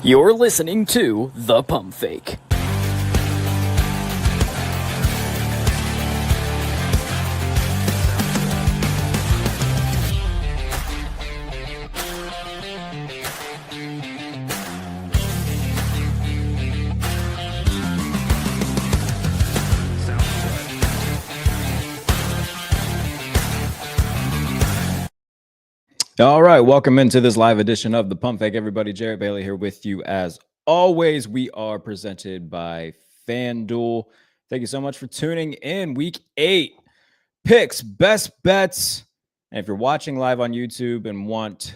You're listening to The Pump Fake. All right, welcome into this live edition of the Pump Fake, everybody. Jarrett Bailey here with you as always. We are presented by FanDuel. Thank you so much for tuning in. Week 8 picks, best bets. And if you're watching live on YouTube and want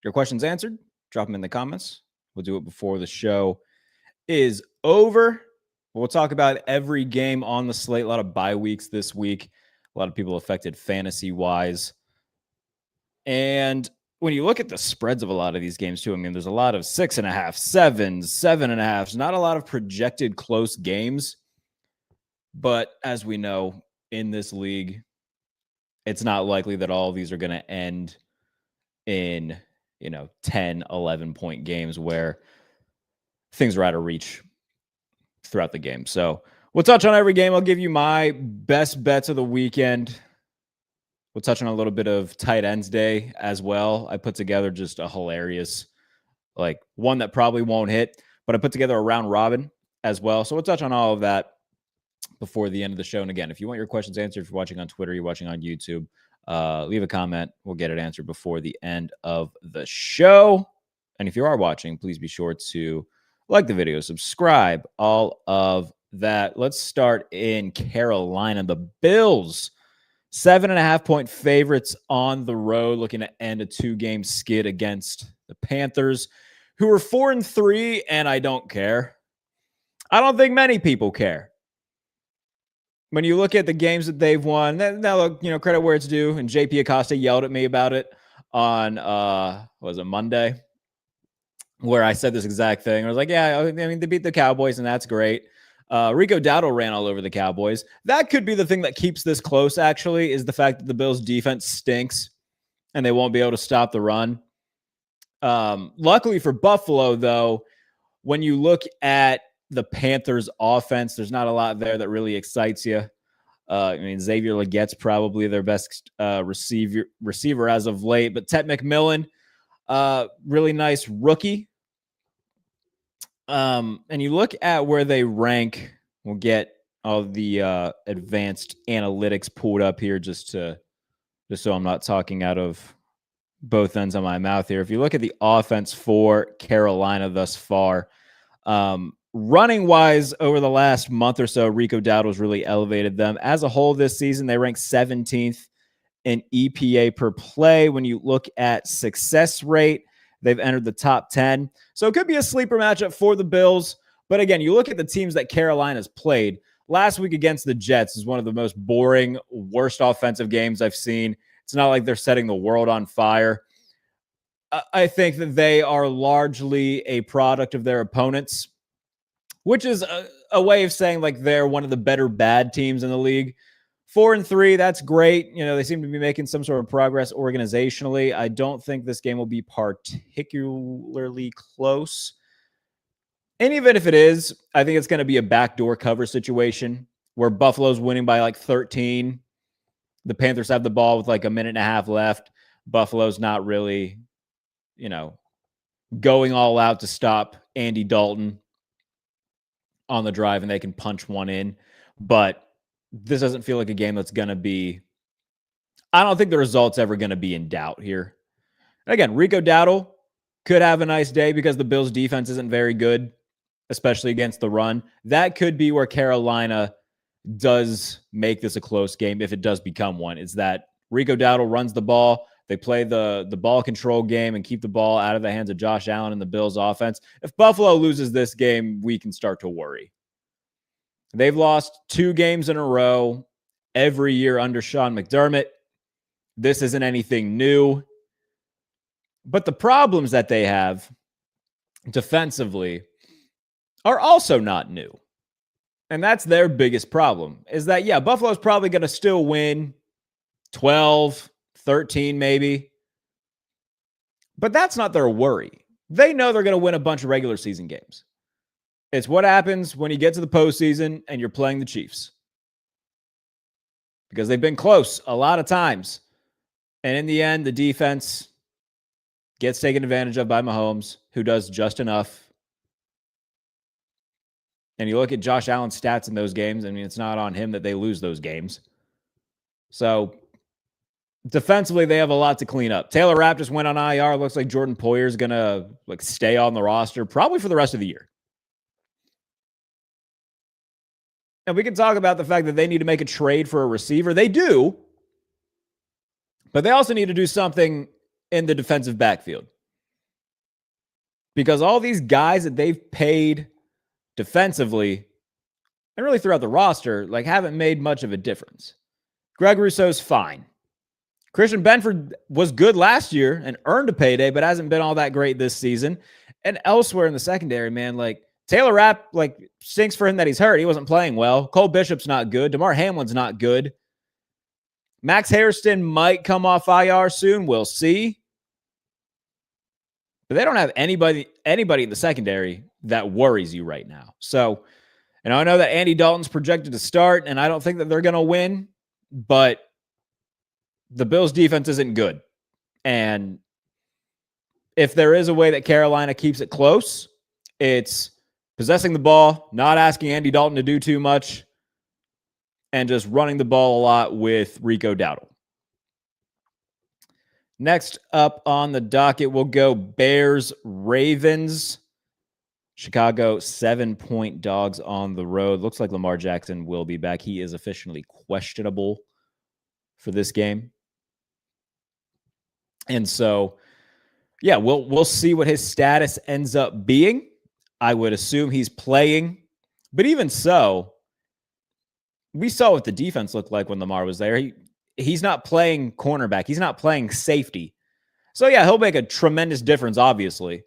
your questions answered, drop them in the comments. We'll do it before the show is over. We'll talk about every game on the slate. A lot of bye weeks this week. A lot of people affected fantasy-wise. And when you look at the spreads of a lot of these games too, I mean, there's a lot of 6.5, 7s, 7.5s, not a lot of projected close games. But as we know, in this league, it's not likely that all of these are going to end in, 10, 11-point games where things are out of reach throughout the game. So we'll touch on every game. I'll give you my best bets of the weekend. We'll touch on a little bit of tight ends day as well. I put together just a hilarious, one that probably won't hit, but I put together a round robin as well. So we'll touch on all of that before the end of the show. And again, if you want your questions answered, if you're watching on Twitter, you're watching on YouTube, leave a comment. We'll get it answered before the end of the show. And if you are watching, please be sure to like the video, subscribe, all of that. Let's start in Carolina. The Bills, 7.5-point favorites on the road, looking to end a 2-game skid against the Panthers, who are 4-3, and I don't care. I don't think many people care. When you look at the games that they've won, now look, credit where it's due, and JP Acosta yelled at me about it on, Monday, where I said this exact thing. I was like, yeah, I mean, they beat the Cowboys, and that's great. Rico Dowdle ran all over the Cowboys. That could be the thing that keeps this close, actually, is the fact that the Bills' defense stinks and they won't be able to stop the run. Luckily for Buffalo, though, when you look at the Panthers' offense, there's not a lot there that really excites you. Xavier Legette's probably their best receiver as of late, but Ted McMillan, really nice rookie. And you look at where they rank. We'll get all the advanced analytics pulled up here just so I'm not talking out of both ends of my mouth here. If you look at the offense for Carolina thus far, running wise over the last month or so, Rico Dowdle's really elevated them. As a whole this season, they rank 17th in EPA per play. When you look at success rate, they've entered the top 10. So it could be a sleeper matchup for the Bills. But again, you look at the teams that Carolina's played. Last week against the Jets is one of the most boring, worst offensive games I've seen. It's not like they're setting the world on fire. I think that they are largely a product of their opponents, which is a way of saying they're one of the better bad teams in the league. 4-3, that's great. They seem to be making some sort of progress organizationally. I don't think this game will be particularly close. And even if it is, I think it's going to be a backdoor cover situation where Buffalo's winning by 13. The Panthers have the ball with a minute and a half left. Buffalo's not really, going all out to stop Andy Dalton on the drive, and they can punch one in. But this doesn't feel like a game that's going to be, I don't think the result's ever going to be in doubt here. And again, Rico Dowdle could have a nice day because the Bills' defense isn't very good, especially against the run. That could be where Carolina does make this a close game if it does become one. It's that Rico Dowdle runs the ball. They play the ball control game and keep the ball out of the hands of Josh Allen and the Bills' offense. If Buffalo loses this game, we can start to worry. They've lost 2 games in a row every year under Sean McDermott. This isn't anything new. But the problems that they have defensively are also not new. And that's their biggest problem, is that, Buffalo's probably going to still win 12, 13 maybe. But that's not their worry. They know they're going to win a bunch of regular season games. It's what happens when you get to the postseason and you're playing the Chiefs. Because they've been close a lot of times. And in the end, the defense gets taken advantage of by Mahomes, who does just enough. And you look at Josh Allen's stats in those games, I mean, it's not on him that they lose those games. So defensively, they have a lot to clean up. Taylor Rapp just went on IR. Looks like Jordan Poyer's going to stay on the roster probably for the rest of the year. And we can talk about the fact that they need to make a trade for a receiver. They do. But they also need to do something in the defensive backfield. Because all these guys that they've paid defensively and really throughout the roster, haven't made much of a difference. Greg Rousseau's fine. Christian Benford was good last year and earned a payday, but hasn't been all that great this season. And elsewhere in the secondary, man, Taylor Rapp, stinks for him that he's hurt. He wasn't playing well. Cole Bishop's not good. DeMar Hamlin's not good. Max Hairston might come off IR soon. We'll see. But they don't have anybody in the secondary that worries you right now. So, and I know that Andy Dalton's projected to start, and I don't think that they're going to win, but the Bills' defense isn't good. And if there is a way that Carolina keeps it close, it's possessing the ball, not asking Andy Dalton to do too much, and just running the ball a lot with Rico Dowdle. Next up on the docket, we'll go Bears-Ravens. Chicago 7-point dogs on the road. Looks like Lamar Jackson will be back. He is officially questionable for this game. And so, yeah, we'll see what his status ends up being. I would assume he's playing. But even so, we saw what the defense looked like when Lamar was there. He's not playing cornerback. He's not playing safety. So, yeah, he'll make a tremendous difference, obviously,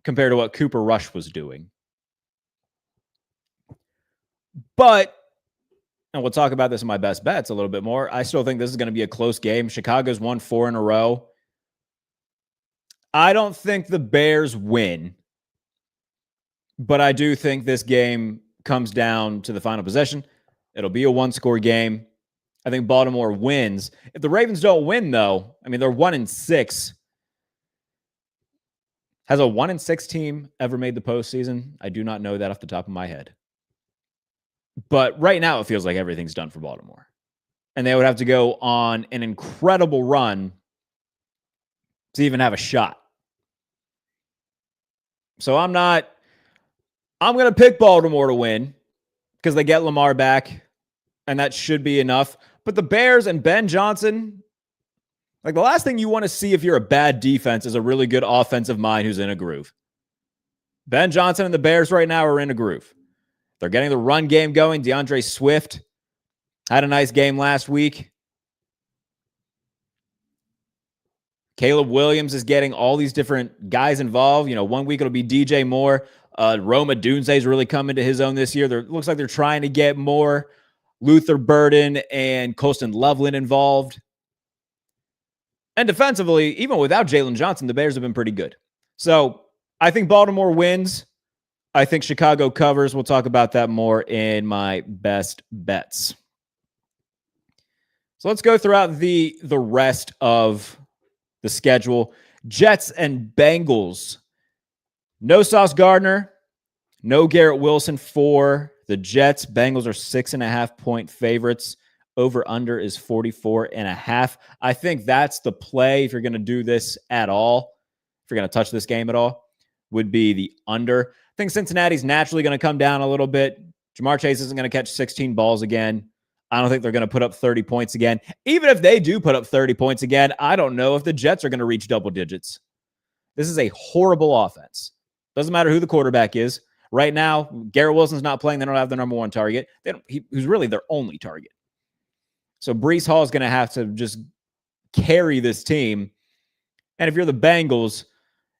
compared to what Cooper Rush was doing. But, and we'll talk about this in my best bets a little bit more, I still think this is going to be a close game. Chicago's won 4 in a row. I don't think the Bears win, but I do think this game comes down to the final possession. It'll be a one-score game. I think Baltimore wins. If the Ravens don't win, though, I mean, they're 1-6. Has a 1-6 team ever made the postseason? I do not know that off the top of my head. But right now, it feels like everything's done for Baltimore. And they would have to go on an incredible run to even have a shot. So I'm going to pick Baltimore to win because they get Lamar back, and that should be enough. But the Bears and Ben Johnson, the last thing you want to see if you're a bad defense is a really good offensive mind who's in a groove. Ben Johnson and the Bears right now are in a groove. They're getting the run game going. DeAndre Swift had a nice game last week. Caleb Williams is getting all these different guys involved. 1 week it'll be DJ Moore. Rome Odunze is really coming to his own this year. Looks like they're trying to get more Luther Burden and Colston Loveland involved. And defensively, even without Jalen Johnson, the Bears have been pretty good. So I think Baltimore wins. I think Chicago covers. We'll talk about that more in my best bets. So let's go throughout the rest of the schedule. Jets and Bengals. No Sauce Gardner. No Garrett Wilson for the Jets. Bengals are 6.5-point favorites. Over under is 44.5. I think that's the play if you're going to do this at all. If you're going to touch this game at all, would be the under. I think Cincinnati's naturally going to come down a little bit. Jamar Chase isn't going to catch 16 balls again. I don't think they're going to put up 30 points again. Even if they do put up 30 points again, I don't know if the Jets are going to reach double digits. This is a horrible offense. Doesn't matter who the quarterback is. Right now, Garrett Wilson's not playing. They don't have their number one target. Who's really their only target. So Breece Hall is going to have to just carry this team. And if you're the Bengals,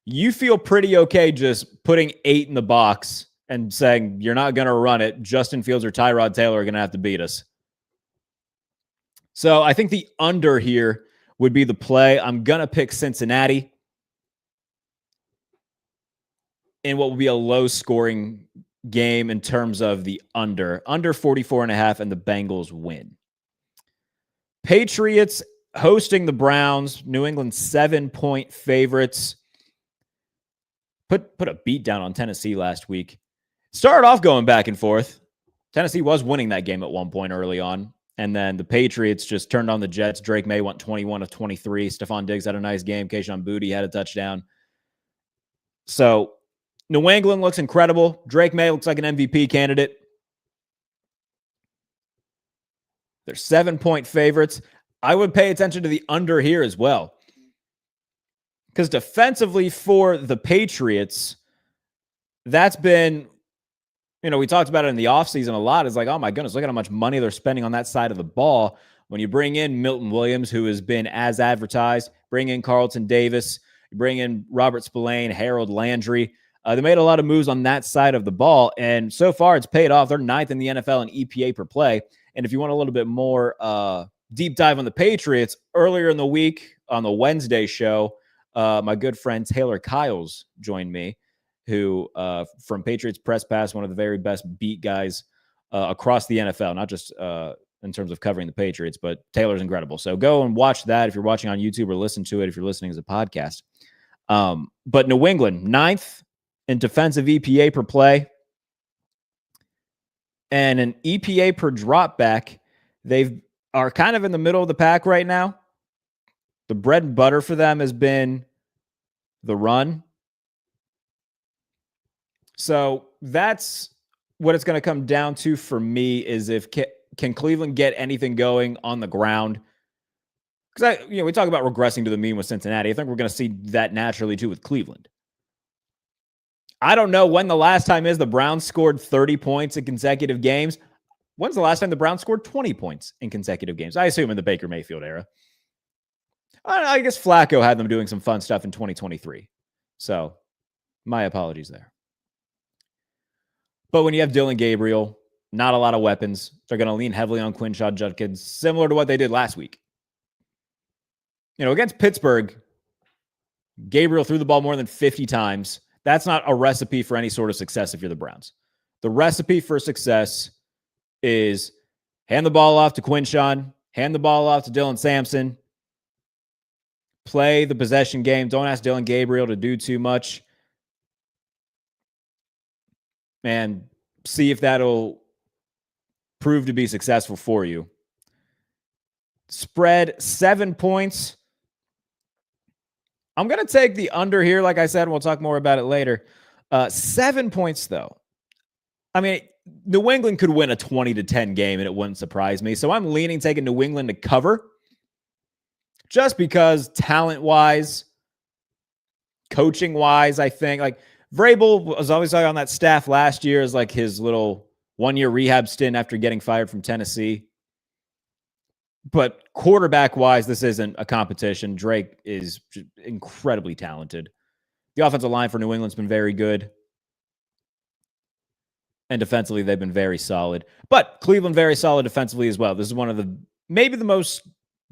you feel pretty okay just putting 8 in the box and saying you're not going to run it. Justin Fields or Tyrod Taylor are going to have to beat us. So I think the under here would be the play. I'm going to pick Cincinnati. in what will be a low scoring game in terms of the under 44.5, and the Bengals win. Patriots hosting the Browns. New England 7-point favorites. Put a beat down on Tennessee last week. Started off going back and forth. Tennessee was winning that game at one point early on. And then the Patriots just turned on the Jets. Drake May went 21 of 23. Stephon Diggs had a nice game. Kayshon Boutte had a touchdown. So New England looks incredible. Drake May looks like an MVP candidate. They're 7-point favorites. I would pay attention to the under here as well. Because defensively for the Patriots, that's been, we talked about it in the offseason a lot. It's like, oh my goodness, look at how much money they're spending on that side of the ball. When you bring in Milton Williams, who has been as advertised, bring in Carlton Davis, you bring in Robert Spillane, Harold Landry. They made a lot of moves on that side of the ball, and so far it's paid off. They're 9th in the NFL in EPA per play. And if you want a little bit more deep dive on the Patriots, earlier in the week on the Wednesday show, my good friend Taylor Kiles joined me, who from Patriots Press Pass, one of the very best beat guys across the NFL, not just in terms of covering the Patriots, but Taylor's incredible. So go and watch that if you're watching on YouTube, or listen to it if you're listening as a podcast. But New England, 9th in defensive EPA per play, and an EPA per drop back. They are kind of in the middle of the pack right now. The bread and butter for them has been the run. So that's what it's going to come down to for me, is if can Cleveland get anything going on the ground? Because we talk about regressing to the mean with Cincinnati. I think we're going to see that naturally too with Cleveland. I don't know when the last time is the Browns scored 30 points in consecutive games. When's the last time the Browns scored 20 points in consecutive games? I assume in the Baker Mayfield era. I guess Flacco had them doing some fun stuff in 2023. So my apologies there. But when you have Dylan Gabriel, not a lot of weapons, they're going to lean heavily on Quinshon Judkins, similar to what they did last week. Against Pittsburgh, Gabriel threw the ball more than 50 times. That's not a recipe for any sort of success if you're the Browns. The recipe for success is hand the ball off to Quinshon, hand the ball off to Dylan Sampson, play the possession game. Don't ask Dylan Gabriel to do too much. And see if that'll prove to be successful for you. Spread 7 points. I'm going to take the under here, like I said, and we'll talk more about it later. 7 points, though. I mean, New England could win a 20-10 game, and it wouldn't surprise me. So I'm leaning taking New England to cover, just because talent-wise, coaching-wise, I think, like, Vrabel was always on that staff last year as like his little one-year rehab stint after getting fired from Tennessee. But quarterback-wise, this isn't a competition. Drake is incredibly talented. The offensive line for New England's been very good. And defensively, they've been very solid. But Cleveland very solid defensively as well. This is one of maybe the most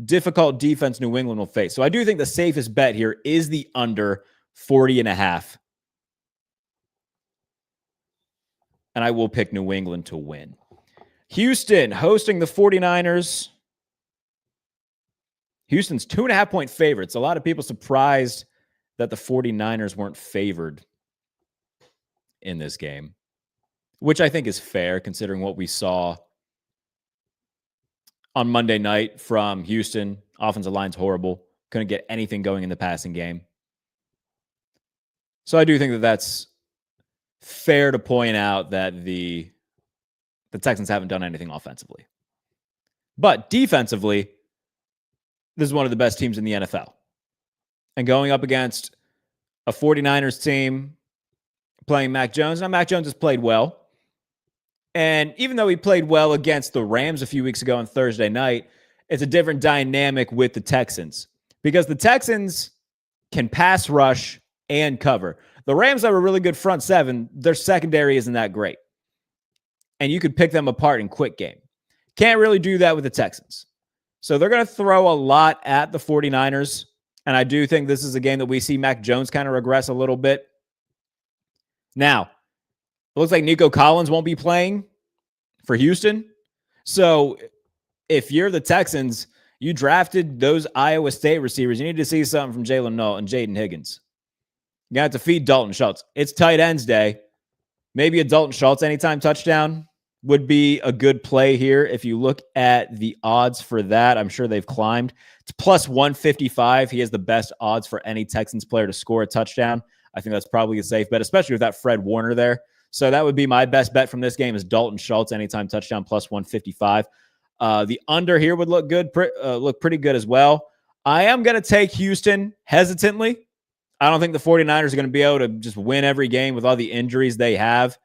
difficult defense New England will face. So I do think the safest bet here is the under 40.5. And I will pick New England to win. Houston hosting the 49ers. Houston's 2.5-point favorites. A lot of people surprised that the 49ers weren't favored in this game, which I think is fair considering what we saw on Monday night from Houston. Offensive line's horrible. Couldn't get anything going in the passing game. So I do think that that's fair to point out that the Texans haven't done anything offensively. But defensively, this is one of the best teams in the NFL. And going up against a 49ers team playing Mac Jones. Now, Mac Jones has played well. And even though he played well against the Rams a few weeks ago on Thursday night, it's a different dynamic with the Texans. Because the Texans can pass rush and cover. The Rams have a really good front seven. Their secondary isn't that great. And you could pick them apart in quick game. Can't really do that with the Texans. So they're going to throw a lot at the 49ers. And I do think this is a game that we see Mac Jones kind of regress a little bit. Now, it looks like Nico Collins won't be playing for Houston. So if you're the Texans, you drafted those Iowa State receivers. You need to see something from Jalen Noel and Jaden Higgins. You got to feed Dalton Schultz. It's tight ends day. Maybe a Dalton Schultz anytime touchdown would be a good play here. If you look at the odds for that, I'm sure they've climbed. It's plus 155. He has the best odds for any Texans player to score a touchdown. I think that's probably a safe bet, especially with that Fred Warner there. So that would be my best bet from this game is Dalton Schultz anytime touchdown plus 155. The under here would look good, look pretty good as well. I am going to take Houston hesitantly. I don't think the 49ers are going to be able to just win every game with all the injuries they have.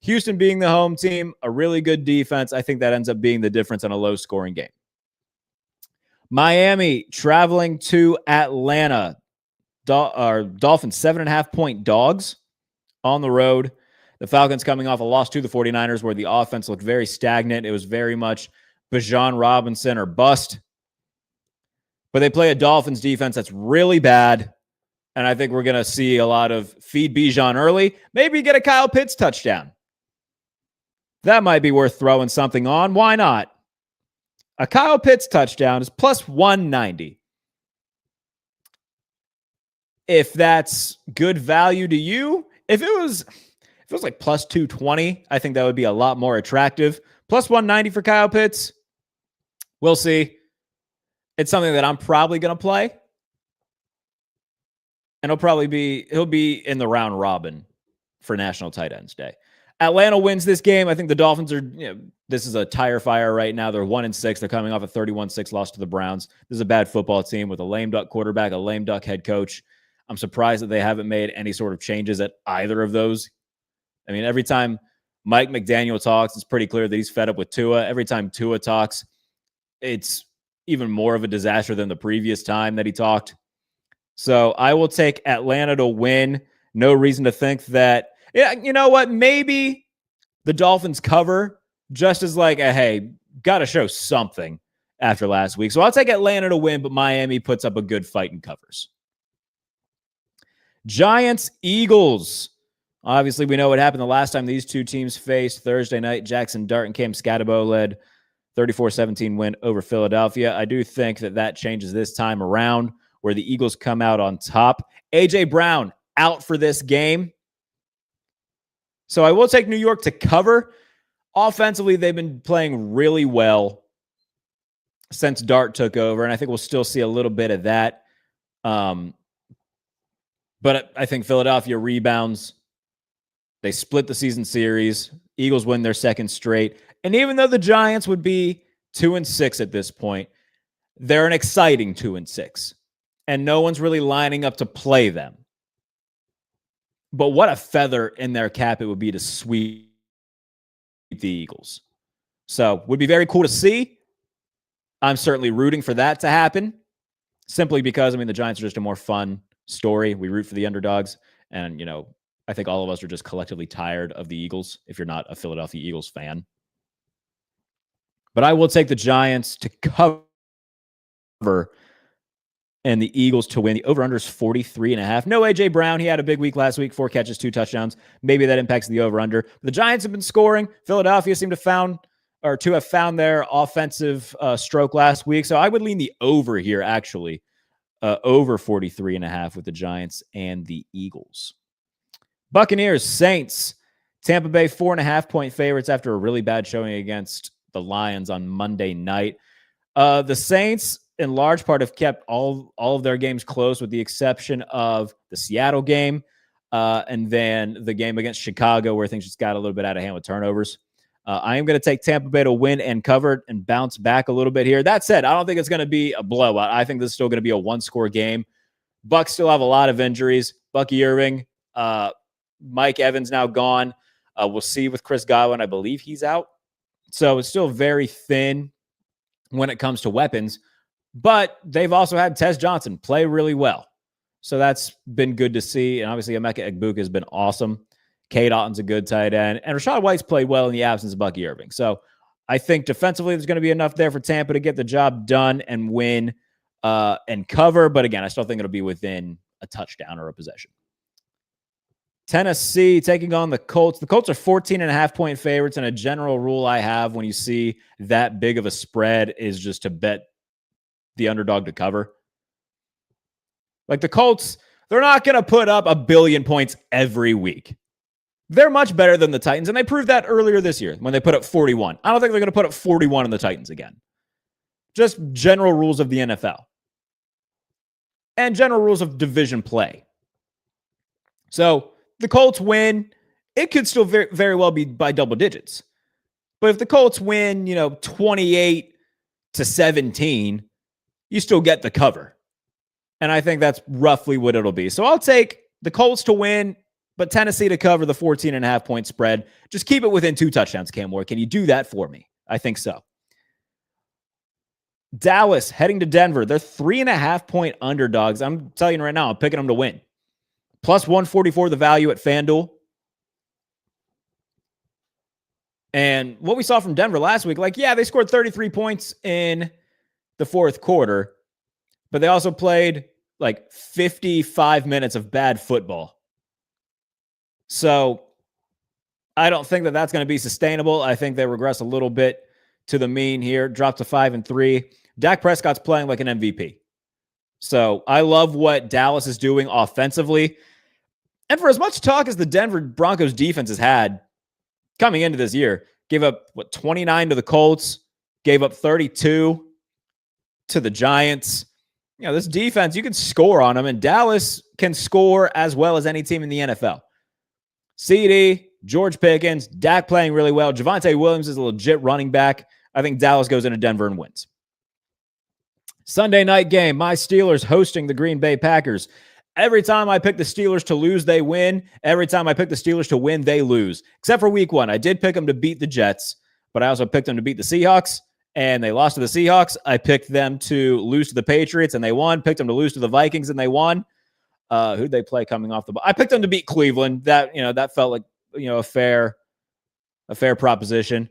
Houston being the home team, a really good defense. I think that ends up being the difference in a low-scoring game. Miami traveling to Atlanta. Dolphins 7.5-point dogs on the road. The Falcons coming off a loss to the 49ers where the offense looked very stagnant. It was very much Bijan Robinson or bust. But they play a Dolphins defense that's really bad. And I think we're going to see a lot of feed Bijan early. Maybe get a Kyle Pitts touchdown. That might be worth throwing something on. Why not? A Kyle Pitts touchdown is plus 190. If that's good value to you, if it was like plus 220, I think that would be a lot more attractive. Plus 190 for Kyle Pitts. We'll see. It's something that I'm probably going to play. And he'll be in the round robin for National Tight Ends Day. Atlanta wins this game. I think the Dolphins are, this is a tire fire right now. They're 1-6. They're coming off a 31-6 loss to the Browns. This is a bad football team with a lame duck quarterback, a lame duck head coach. I'm surprised that they haven't made any sort of changes at either of those. I mean, every time Mike McDaniel talks, it's pretty clear that he's fed up with Tua. Every time Tua talks, it's even more of a disaster than the previous time that he talked. So I will take Atlanta to win. No reason to think that, you know what, maybe the Dolphins cover just as like, hey, got to show something after last week. So I'll take Atlanta to win, but Miami puts up a good fight and covers. Giants, Eagles. Obviously, we know what happened the last time these two teams faced. Thursday night, Jackson Dart and Cam Scatterbo led 34-17 win over Philadelphia. I do think that changes this time around, where the Eagles come out on top. A.J. Brown out for this game. So I will take New York to cover. Offensively, they've been playing really well since Dart took over, and I think we'll still see a little bit of that. But I think Philadelphia rebounds. They split the season series. Eagles win their second straight. And even though the Giants would be 2-6 at this point, they're an exciting 2-6. And no one's really lining up to play them. But what a feather in their cap it would be to sweep the Eagles. So would be very cool to see. I'm certainly rooting for that to happen. Simply because, the Giants are just a more fun story. We root for the underdogs. And, I think all of us are just collectively tired of the Eagles if you're not a Philadelphia Eagles fan. But I will take the Giants to cover and the Eagles to win. The over-under is 43.5. No A.J. Brown. He had a big week last week, 4 catches, 2 touchdowns. Maybe that impacts the over-under. The Giants have been scoring. Philadelphia seemed to have found their offensive stroke last week. So I would lean the over here, actually. Over 43.5 with the Giants and the Eagles. Buccaneers, Saints. Tampa Bay 4.5-point favorites after a really bad showing against the Lions on Monday night. The Saints, in large part, have kept all of their games close with the exception of the Seattle game and then the game against Chicago where things just got a little bit out of hand with turnovers. I am going to take Tampa Bay to win and cover and bounce back a little bit here. That said, I don't think it's going to be a blowout. I think this is still going to be a one-score game. Bucs still have a lot of injuries. Bucky Irving, Mike Evans now gone. We'll see with Chris Godwin. I believe he's out. So it's still very thin when it comes to weapons. But they've also had Tez Johnson play really well. So that's been good to see. And obviously, Emeka Egbuka has been awesome. Cade Otton's a good tight end. And Rashad White's played well in the absence of Bucky Irving. So I think defensively, there's going to be enough there for Tampa to get the job done and win and cover. But again, I still think it'll be within a touchdown or a possession. Tennessee taking on the Colts. The Colts are 14.5-point favorites, and a general rule I have when you see that big of a spread is just to bet the underdog to cover. Like the Colts, they're not going to put up 1 billion points every week. They're much better than the Titans, and they proved that earlier this year when they put up 41. I don't think they're going to put up 41 on the Titans again. Just general rules of the NFL. And general rules of division play. So the Colts win. It could still very, very well be by double digits. But if the Colts win, 28-17, you still get the cover. And I think that's roughly what it'll be. So I'll take the Colts to win, but Tennessee to cover the 14.5-point spread. Just keep it within 2 touchdowns, Cam Moore. Can you do that for me? I think so. Dallas heading to Denver. They're 3.5-point underdogs. I'm telling you right now, I'm picking them to win. Plus 144 the value at FanDuel. And what we saw from Denver last week, they scored 33 points in the fourth quarter, but they also played 55 minutes of bad football. So I don't think that that's going to be sustainable. I think they regress a little bit to the mean here, drop to 5-3. Dak Prescott's playing like an MVP. So I love what Dallas is doing offensively. And for as much talk as the Denver Broncos defense has had coming into this year, gave up 29 to the Colts, gave up 32 to the Giants. This defense, you can score on them, and Dallas can score as well as any team in the NFL. CD, George Pickens, Dak playing really well. Javonte Williams is a legit running back. I think Dallas goes into Denver and wins. Sunday night game, my Steelers hosting the Green Bay Packers. Every time I pick the Steelers to lose, they win. Every time I pick the Steelers to win, they lose. Except for week 1. I did pick them to beat the Jets, but I also picked them to beat the Seahawks, and they lost to the Seahawks. I picked them to lose to the Patriots, and they won. Picked them to lose to the Vikings, and they won. Who'd they play coming off the ball? I picked them to beat Cleveland. That felt like a fair proposition.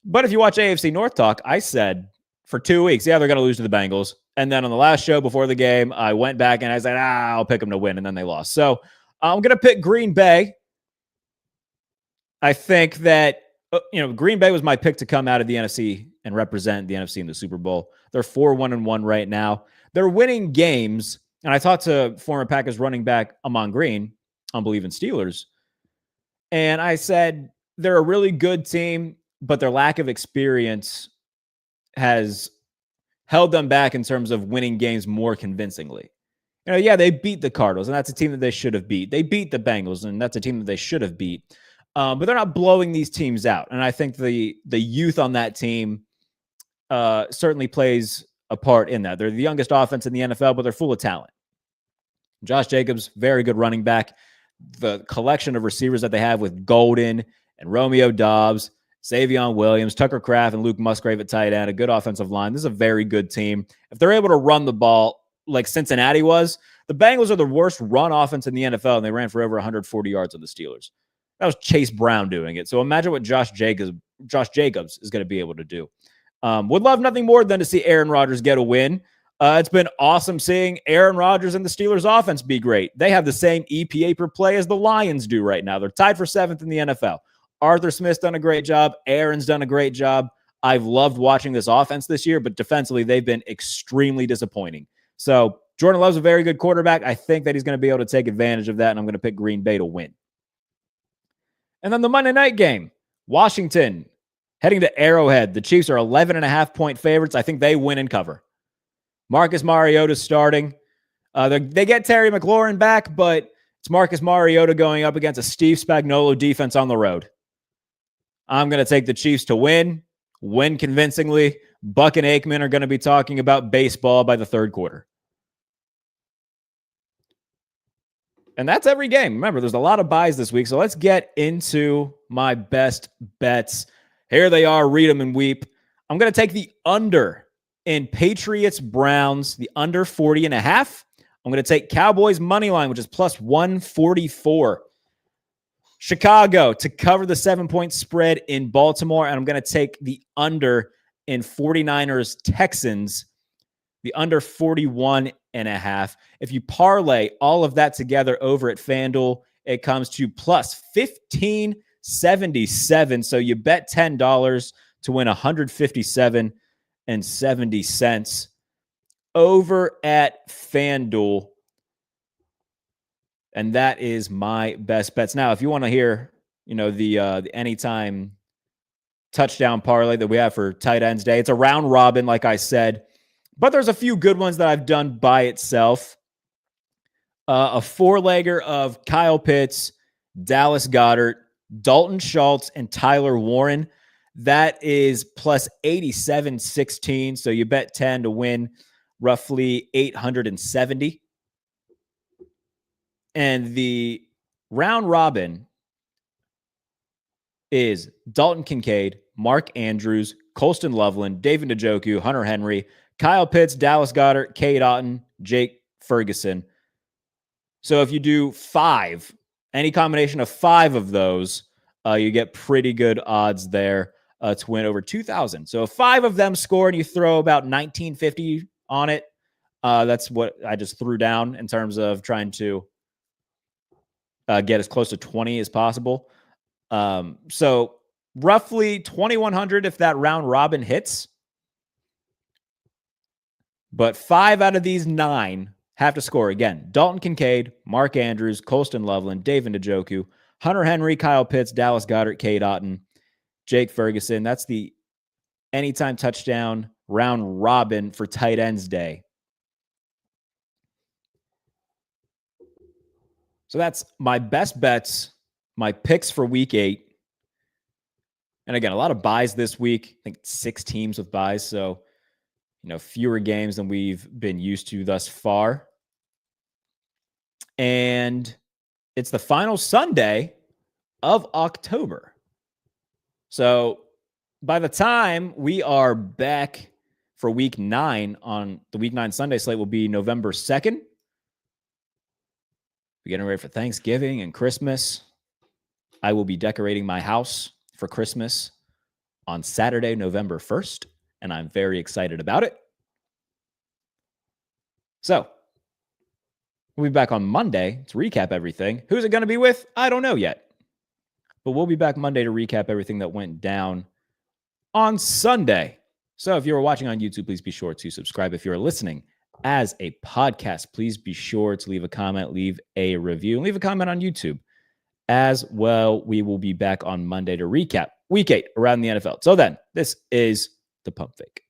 But if you watch AFC North talk, I said for 2 weeks, they're going to lose to the Bengals. And then on the last show before the game, I went back and I said, I'll pick them to win. And then they lost. So I'm going to pick Green Bay. I think that, Green Bay was my pick to come out of the NFC and represent the NFC in the Super Bowl. They're 4-1-1 right now. They're winning games. And I talked to former Packers running back Amon Green on Believe in Steelers. And I said, they're a really good team, but their lack of experience has held them back in terms of winning games more convincingly. They beat the Cardinals, and that's a team that they should have beat. They beat the Bengals, and that's a team that they should have beat. But they're not blowing these teams out. And I think the youth on that team certainly plays a part in that. They're the youngest offense in the NFL, but they're full of talent. Josh Jacobs, very good running back. The collection of receivers that they have with Golden and Romeo Doubs, Savion Williams, Tucker Kraft, and Luke Musgrave at tight end, a good offensive line. This is a very good team. If they're able to run the ball like Cincinnati was, the Bengals are the worst run offense in the NFL, and they ran for over 140 yards on the Steelers. That was Chase Brown doing it. So imagine what Josh Jacobs is going to be able to do. Would love nothing more than to see Aaron Rodgers get a win. It's been awesome seeing Aaron Rodgers and the Steelers offense be great. They have the same EPA per play as the Lions do right now. They're tied for 7th in the NFL. Arthur Smith's done a great job. Aaron's done a great job. I've loved watching this offense this year, but defensively, they've been extremely disappointing. So Jordan Love's a very good quarterback. I think that he's going to be able to take advantage of that, and I'm going to pick Green Bay to win. And then the Monday night game, Washington heading to Arrowhead. The Chiefs are 11.5-point favorites. I think they win and cover. Marcus Mariota starting. They get Terry McLaurin back, but it's Marcus Mariota going up against a Steve Spagnuolo defense on the road. I'm going to take the Chiefs to win convincingly. Buck and Aikman are going to be talking about baseball by the third quarter. And that's every game. Remember, there's a lot of buys this week, so let's get into my best bets. Here they are. Read them and weep. I'm going to take the under in Patriots-Browns, the under 40.5. I'm going to take Cowboys money line, which is plus 144. Chicago to cover the 7-point spread in Baltimore. And I'm going to take the under in 49ers-Texans, the under 41.5. If you parlay all of that together over at FanDuel, it comes to plus 1577. So you bet $10 to win 157.70 over at FanDuel. And that is my best bets. Now, if you want to hear, the anytime touchdown parlay that we have for tight ends day, it's a round robin, like I said, but there's a few good ones that I've done by itself. A four-legger of Kyle Pitts, Dallas Goedert, Dalton Schultz, and Tyler Warren. That is plus 87.16. So you bet 10 to win roughly 870. And the round robin is Dalton Kincaid, Mark Andrews, Colston Loveland, David Njoku, Hunter Henry, Kyle Pitts, Dallas Goedert, Cade Otton, Jake Ferguson. So if you do 5, any combination of 5 of those, you get pretty good odds there to win over 2,000. So if 5 of them score and you throw about 1950 on it, that's what I just threw down in terms of trying to get as close to 20 as possible. So roughly 2,100 if that round robin hits. But 5 out of these 9 have to score again. Dalton Kincaid, Mark Andrews, Colston Loveland, David Njoku, Hunter Henry, Kyle Pitts, Dallas Goedert, Cade Otton, Jake Ferguson. That's the anytime touchdown round robin for tight ends day. So that's my best bets, my picks for week 8. And again, a lot of buys this week. I think 6 teams with buys. So, fewer games than we've been used to thus far. And it's the final Sunday of October. So by the time we are back for week 9 on the week 9 Sunday slate will be November 2nd. We're getting ready for Thanksgiving and Christmas. I will be decorating my house for Christmas on Saturday, November 1st. And I'm very excited about it. So we'll be back on Monday to recap everything. Who's it going to be with? I don't know yet. But we'll be back Monday to recap everything that went down on Sunday. So if you're watching on YouTube, please be sure to subscribe. If you're listening as a podcast, please be sure to leave a comment, leave a review, and leave a comment on YouTube as well. We will be back on Monday to recap week 8 around the NFL. So then, this is the Pump Fake.